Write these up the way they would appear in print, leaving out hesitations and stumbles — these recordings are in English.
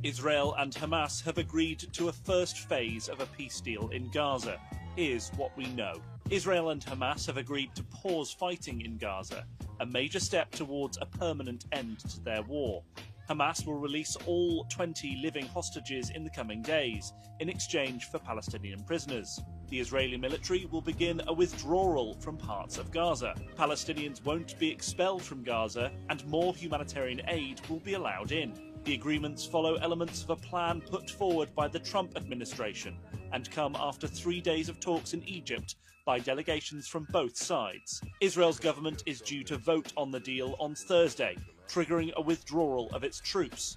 Israel and Hamas have agreed to a first phase of a peace deal in Gaza. Here's what we know. Israel and Hamas have agreed to pause fighting in Gaza, a major step towards a permanent end to their war. Hamas will release all 20 living hostages in the coming days, in exchange for Palestinian prisoners. The Israeli military will begin a withdrawal from parts of Gaza. Palestinians won't be expelled from Gaza, and more humanitarian aid will be allowed in. The agreements follow elements of a plan put forward by the Trump administration and come after 3 days of talks in Egypt by delegations from both sides. Israel's government is due to vote on the deal on Thursday, triggering a withdrawal of its troops.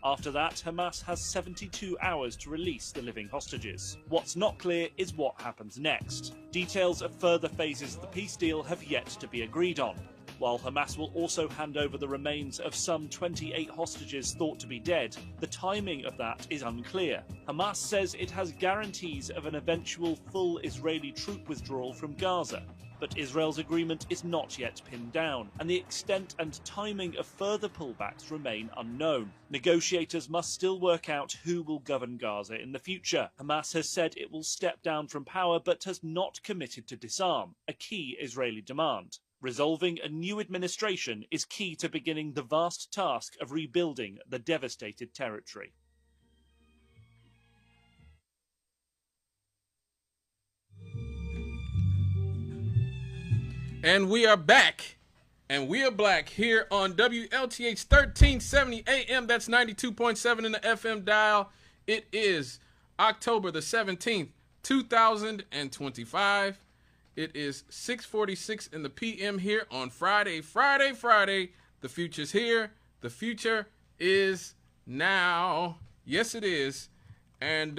After that, Hamas has 72 hours to release the living hostages. What's not clear is what happens next. Details of further phases of the peace deal have yet to be agreed on. While Hamas will also hand over the remains of some 28 hostages thought to be dead, the timing of that is unclear. Hamas says it has guarantees of an eventual full Israeli troop withdrawal from Gaza, but Israel's agreement is not yet pinned down, and the extent and timing of further pullbacks remain unknown. Negotiators must still work out who will govern Gaza in the future. Hamas has said it will step down from power, but has not committed to disarm, a key Israeli demand. Resolving a new administration is key to beginning the vast task of rebuilding the devastated territory. And we are back, and we are black here on WLTH 1370 AM. That's 92.7 in the FM dial. It is October the 17th, 2025. It is 6:46 in the PM here on Friday. The future's here. The future is now. Yes, it is. And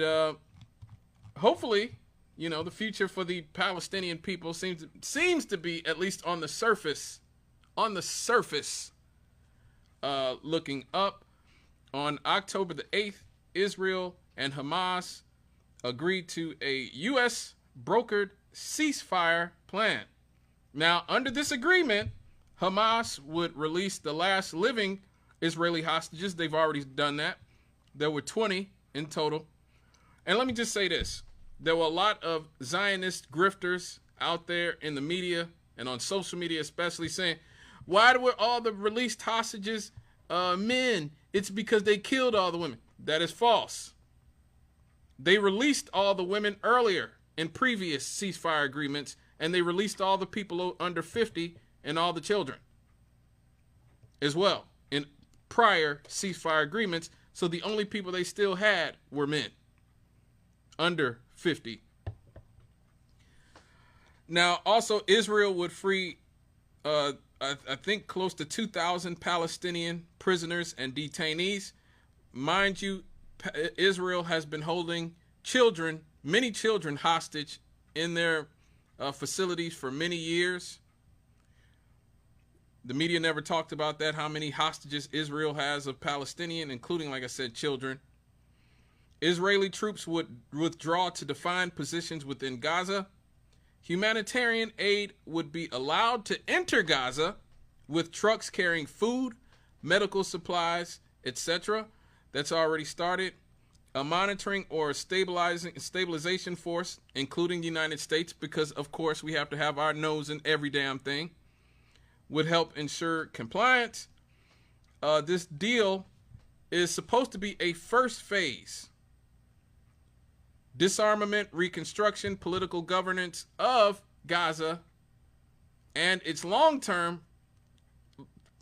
hopefully, you know, the future for the Palestinian people seems to be, at least on the surface, looking up. On October the 8th, Israel and Hamas agreed to a U.S. brokered ceasefire plan. Now, under this agreement, Hamas would release the last living Israeli hostages. They've already done that. There were 20 in total. And let me just say this. There were a lot of Zionist grifters out there in the media and on social media especially saying, why were all the released hostages men? It's because they killed all the women. That is false. They released all the women earlier in previous ceasefire agreements, and they released all the people under 50 and all the children as well in prior ceasefire agreements. So the only people they still had were men under 50. Now, also, Israel would free, I think, close to 2,000 Palestinian prisoners and detainees. Mind you, Israel has been holding children, many children, hostage in their facilities for many years. The media never talked about that, how many hostages Israel has of Palestinian, including, like I said, children. Israeli troops would withdraw to define positions within Gaza. Humanitarian aid would be allowed to enter Gaza with trucks carrying food, medical supplies, etc. That's already started. A monitoring or stabilization force, including the United States, because, of course, we have to have our nose in every damn thing, would help ensure compliance. This deal is supposed to be a first phase. Disarmament, reconstruction, political governance of Gaza, and its long-term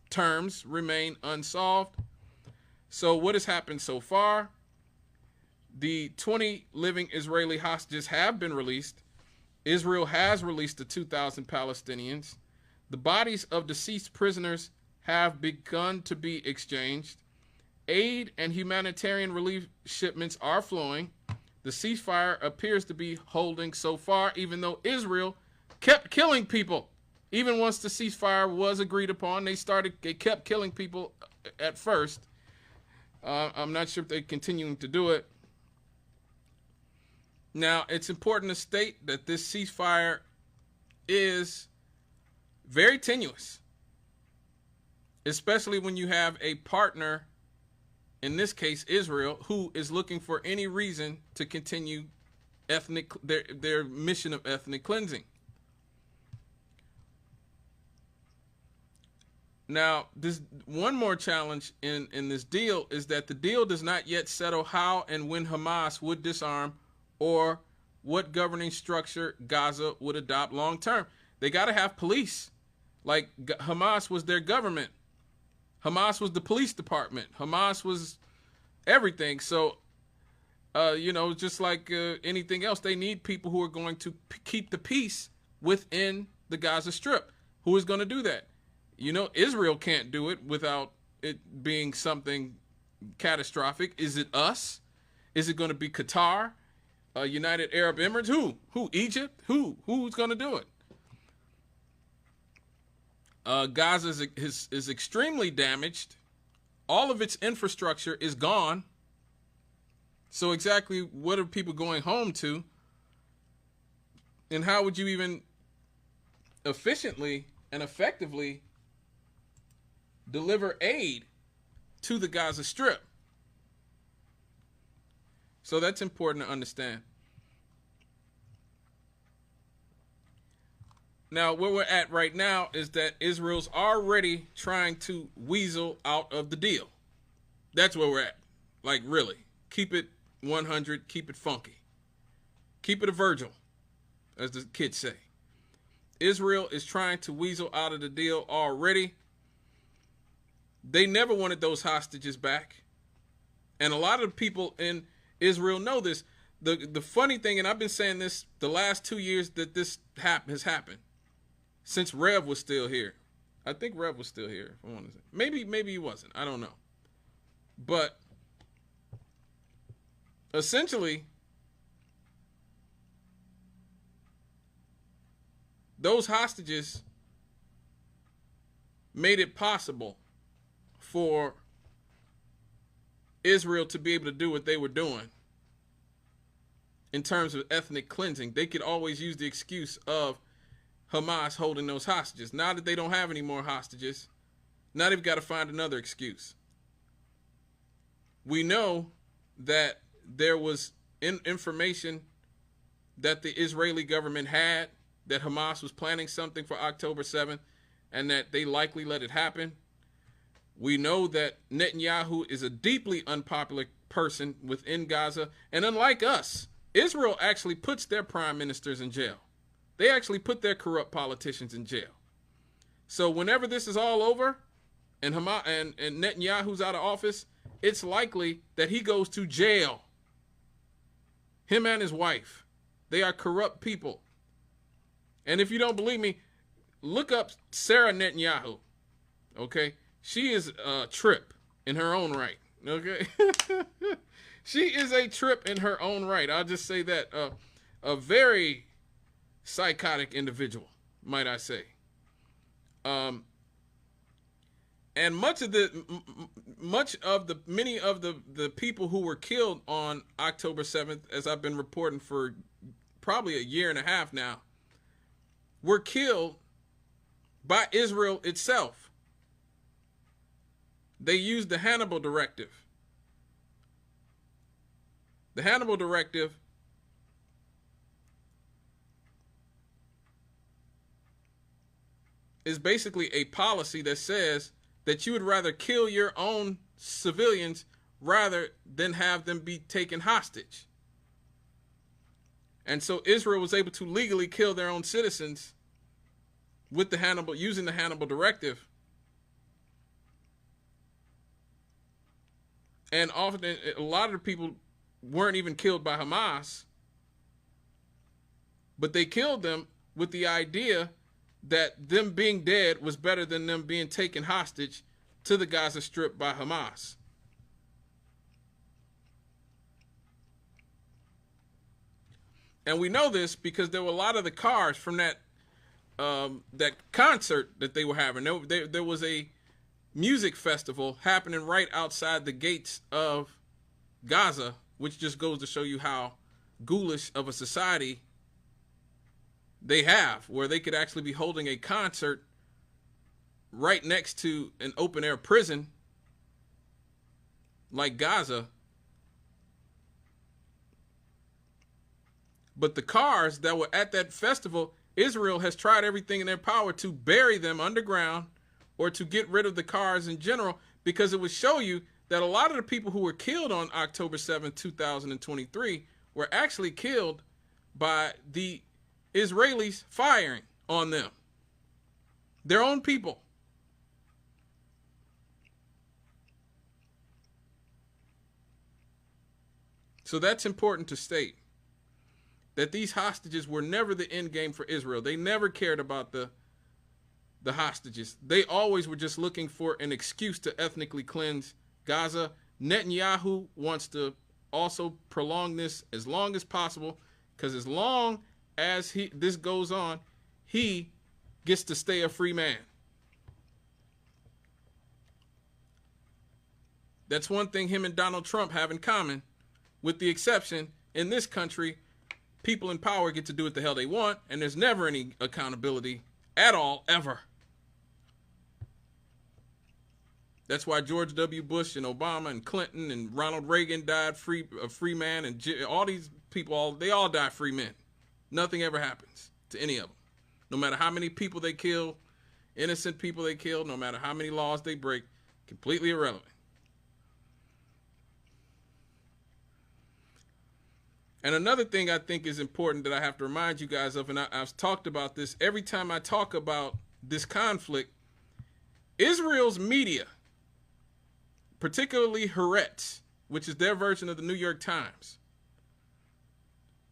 terms remain unsolved. So what has happened so far? The 20 living Israeli hostages have been released. Israel has released the 2,000 Palestinians. The bodies of deceased prisoners have begun to be exchanged. Aid and humanitarian relief shipments are flowing. The ceasefire appears to be holding so far, even though Israel kept killing people. Even once the ceasefire was agreed upon, they kept killing people at first. I'm not sure if they're continuing to do it. Now, it's important to state that this ceasefire is very tenuous, especially when you have a partner in this case Israel, who is looking for any reason to continue their mission of ethnic cleansing. Now, this one more challenge in this deal is that the deal does not yet settle how and when Hamas would disarm or what governing structure Gaza would adopt long term. They got to have police. Like Hamas was their government. Hamas was the police department. Hamas was everything. So, just like anything else, they need people who are going to keep the peace within the Gaza Strip. Who is going to do that? Israel can't do it without it being something catastrophic. Is it us? Is it going to be Qatar? United Arab Emirates? Who? Egypt? Who's going to do it? Gaza is extremely damaged. All of its infrastructure is gone. So exactly what are people going home to? And how would you even efficiently and effectively deliver aid to the Gaza Strip? So that's important to understand. Now, where we're at right now is that Israel's already trying to weasel out of the deal. That's where we're at. Like, really. Keep it 100. Keep it funky. Keep it a Virgil, as the kids say. Israel is trying to weasel out of the deal already. They never wanted those hostages back. And a lot of people in Israel know this. The funny thing, and I've been saying this the last 2 years that this has happened, since Rev was still here. I think Rev was still here, if I want to say. Maybe he wasn't. I don't know. But essentially, those hostages made it possible for Israel to be able to do what they were doing in terms of ethnic cleansing. They could always use the excuse of Hamas holding those hostages. Now that they don't have any more hostages, now they've got to find another excuse. We know that there was information that the Israeli government had that Hamas was planning something for October 7th and that they likely let it happen. We know that Netanyahu is a deeply unpopular person within Gaza. And unlike us, Israel actually puts their prime ministers in jail. They actually put their corrupt politicians in jail. So whenever this is all over and Netanyahu's out of office, it's likely that he goes to jail. Him and his wife. They are corrupt people. And if you don't believe me, look up Sarah Netanyahu. Okay? She is a trip in her own right. Okay? She is a trip in her own right. I'll just say that. A very psychotic individual, might I say. And many of the people who were killed on October 7th, as I've been reporting for probably a year and a half now, were killed by Israel itself. They used the Hannibal Directive. The Hannibal Directive is basically a policy that says that you would rather kill your own civilians rather than have them be taken hostage. And so Israel was able to legally kill their own citizens with using the Hannibal Directive. And often, a lot of the people weren't even killed by Hamas, but they killed them with the idea that them being dead was better than them being taken hostage to the Gaza Strip by Hamas. And we know this because there were a lot of the cars from that concert that they were having. There was a music festival happening right outside the gates of Gaza, which just goes to show you how ghoulish of a society they have, where they could actually be holding a concert right next to an open air prison like Gaza. But the cars that were at that festival, Israel has tried everything in their power to bury them underground or to get rid of the cars in general, because it would show you that a lot of the people who were killed on October 7th, 2023 were actually killed by the Israelis firing on them. Their own people. So that's important to state, that these hostages were never the end game for Israel. They never cared about the hostages. They always were just looking for an excuse to ethnically cleanse Gaza. Netanyahu wants to also prolong this as long as possible, because as long as this goes on, he gets to stay a free man. That's one thing him and Donald Trump have in common, with the exception, in this country, people in power get to do what the hell they want, and there's never any accountability at all, ever. That's why George W. Bush and Obama and Clinton and Ronald Reagan died a free man, and all these people, they all die free men. Nothing ever happens to any of them. No matter how many people they kill, innocent people they kill, no matter how many laws they break, completely irrelevant. And another thing I think is important that I have to remind you guys of, and I've talked about this every time I talk about this conflict, Israel's media, particularly Haaretz, which is their version of the New York Times,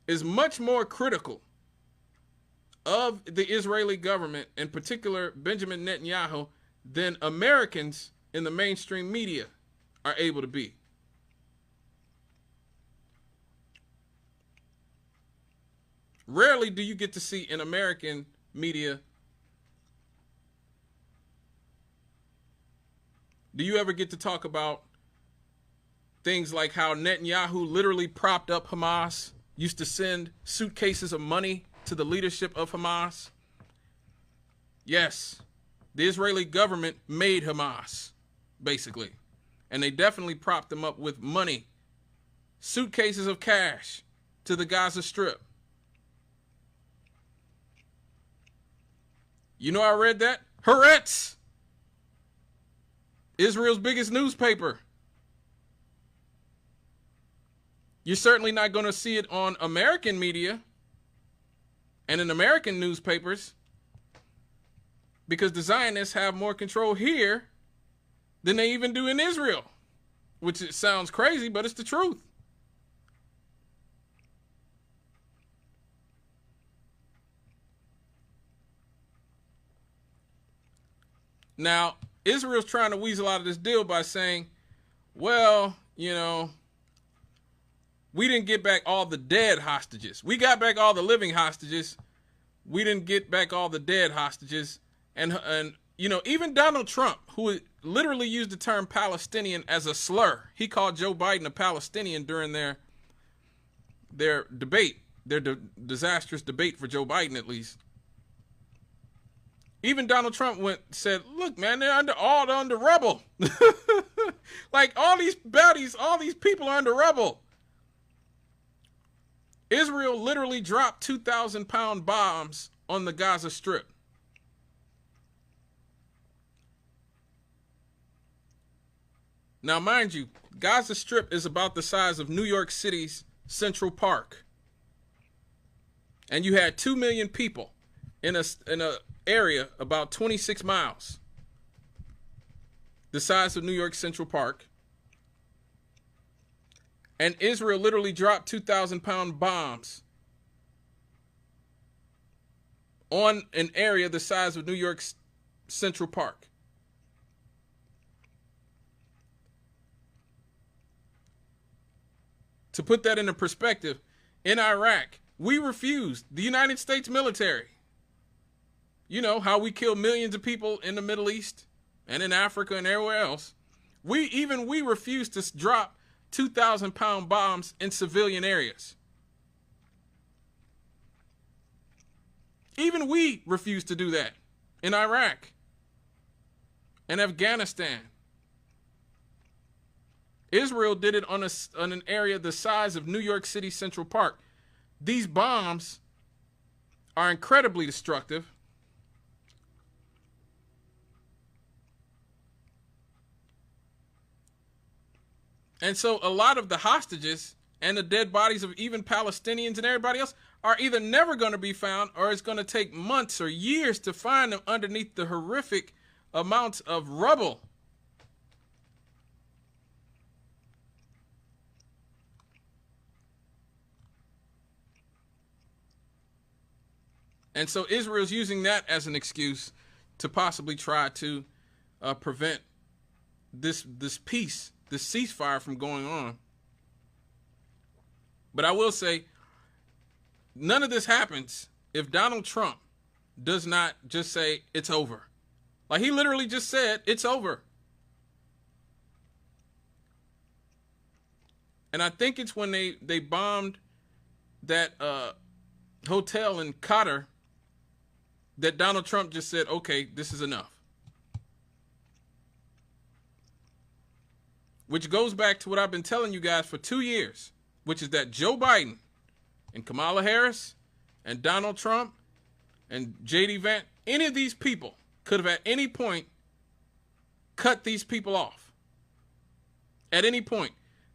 is much more critical of the Israeli government, in particular Benjamin Netanyahu, than Americans in the mainstream media are able to be. Rarely do you get to see in American media, do you ever get to talk about things like how Netanyahu literally propped up Hamas, used to send suitcases of money to the leadership of Hamas? Yes, the Israeli government made Hamas, basically. And they definitely propped them up with money, suitcases of cash to the Gaza Strip. You know, I read that. Haaretz, Israel's biggest newspaper. You're certainly not going to see it on American media and in American newspapers, because the Zionists have more control here than they even do in Israel, which it sounds crazy, but it's the truth. Now, Israel's trying to weasel out of this deal by saying, well, you know, we didn't get back all the dead hostages. We got back all the living hostages. We didn't get back all the dead hostages. And you know, even Donald Trump, who literally used the term Palestinian as a slur, he called Joe Biden a Palestinian during their debate, their disastrous debate for Joe Biden, at least. Even Donald Trump said, look, man, they're under rubble. Like, all these baddies, all these people are under rubble. Israel literally dropped 2,000-pound bombs on the Gaza Strip. Now, mind you, Gaza Strip is about the size of New York City's Central Park. And you had 2 million people in a area about 26 miles, the size of New York Central Park. And Israel literally dropped 2,000-pound bombs on an area the size of New York's Central Park. To put that into perspective, in Iraq, we refused, the United States military, you know, how we kill millions of people in the Middle East and in Africa and everywhere else. We refused to drop 2,000-pound bombs in civilian areas. Even we refused to do that in Iraq and Afghanistan. Israel did it on an area the size of New York City Central Park. These bombs are incredibly destructive. And so a lot of the hostages and the dead bodies of even Palestinians and everybody else are either never going to be found, or it's going to take months or years to find them underneath the horrific amounts of rubble. And so Israel's using that as an excuse to possibly try to prevent this peace, this ceasefire from going on. But I will say, none of this happens if Donald Trump does not just say it's over. Like, he literally just said it's over. And I think it's when they bombed that hotel in Qatar that Donald Trump just said, okay, this is enough. Which goes back to what I've been telling you guys for 2 years, which is that Joe Biden and Kamala Harris and Donald Trump and J.D. Vance, any of these people could have at any point cut these people off. At any point.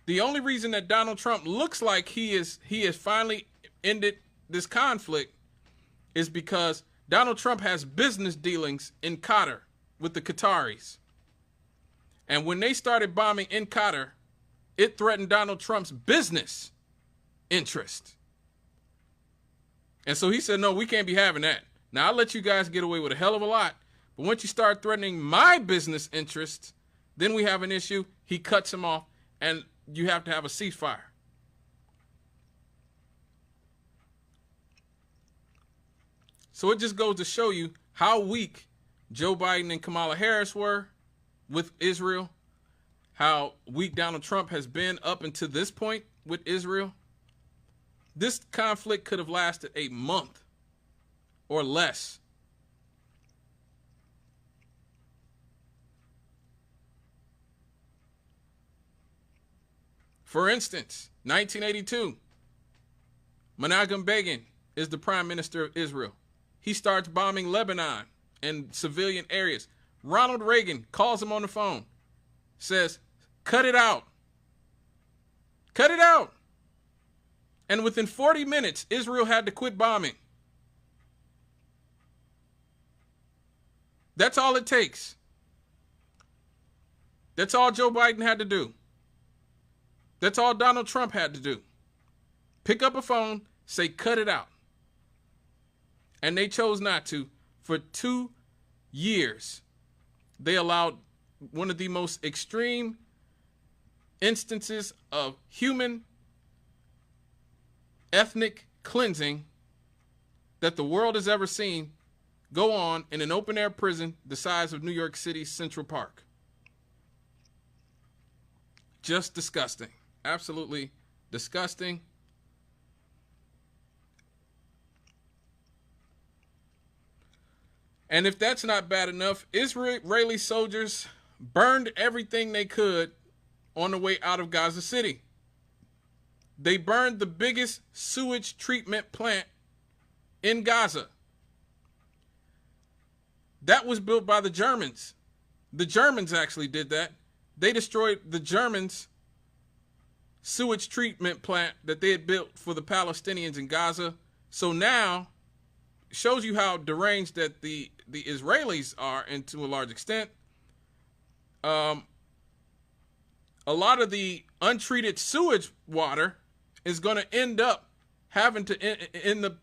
The only reason that Donald Trump looks like he has finally ended this conflict is because Donald Trump has business dealings in Qatar with the Qataris. And when they started bombing in Qatar, it threatened Donald Trump's business interest. And so he said, no, we can't be having that. Now, I'll let you guys get away with a hell of a lot, but once you start threatening my business interests, then we have an issue. He cuts him off, and you have to have a ceasefire. So it just goes to show you how weak Joe Biden and Kamala Harris were with Israel, how weak Donald Trump has been up until this point with Israel. This conflict could have lasted a month or less. For instance, 1982, Menachem Begin is the prime minister of Israel. He starts bombing Lebanon and civilian areas. Ronald Reagan calls him on the phone, says, cut it out. Cut it out. And within 40 minutes, Israel had to quit bombing. That's all it takes. That's all Joe Biden had to do. That's all Donald Trump had to do. Pick up a phone, say, cut it out. And they chose not to. For 2 years, they allowed one of the most extreme instances of human ethnic cleansing that the world has ever seen go on in an open-air prison the size of New York City's Central Park. Just disgusting. Absolutely disgusting. And if that's not bad enough, Israeli soldiers burned everything they could on the way out of Gaza City. They burned the biggest sewage treatment plant in Gaza. That was built by the Germans. The Germans actually did that. They destroyed the Germans' sewage treatment plant that they had built for the Palestinians in Gaza. So now, it shows you how deranged that the Israelis are, and to a large extent. A lot of the untreated sewage water is going to end up having to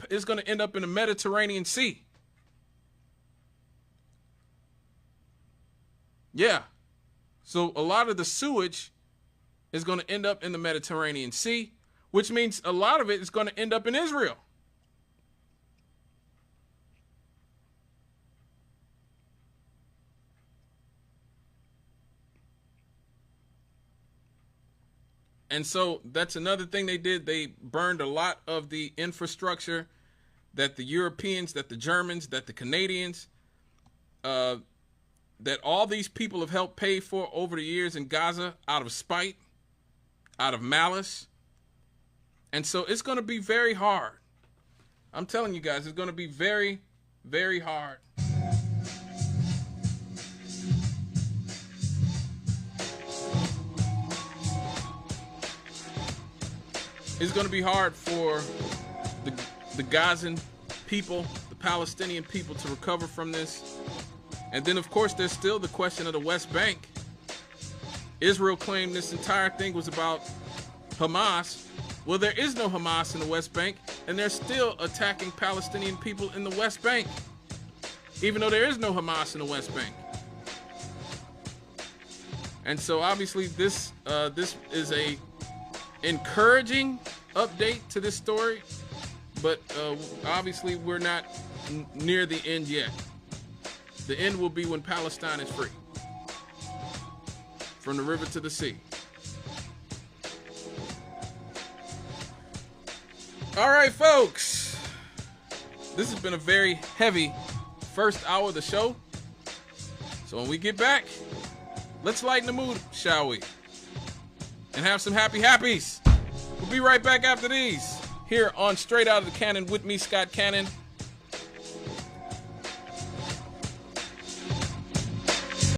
is going to end up in the Mediterranean Sea. Yeah. So a lot of the sewage is going to end up in the Mediterranean Sea, which means a lot of it is going to end up in Israel. And so that's another thing they did. They burned a lot of the infrastructure that the Europeans, that the Germans, that the Canadians, that all these people have helped pay for over the years in Gaza out of spite. out of malice. And so it's going to be very hard. I'm telling you guys, it's going to be very, very hard. It's going to be hard for the Gazan people, the Palestinian people, to recover from this. And then, of course, there's still the question of the West Bank. Israel claimed this entire thing was about Hamas. Well, there is no Hamas in the West Bank, and they're still attacking Palestinian people in the West Bank, even though there is no Hamas in the West Bank. And so, obviously, this is a encouraging update to this story, but obviously we're not near the end yet. The end will be when Palestine is free, from the river to the sea. All right, folks, this has been a very heavy first hour of the show. So when we get back, let's lighten the mood, shall we? And have some happy happies. We'll be right back after these here on Straight Out of the Cannon with me, Scott Cannon.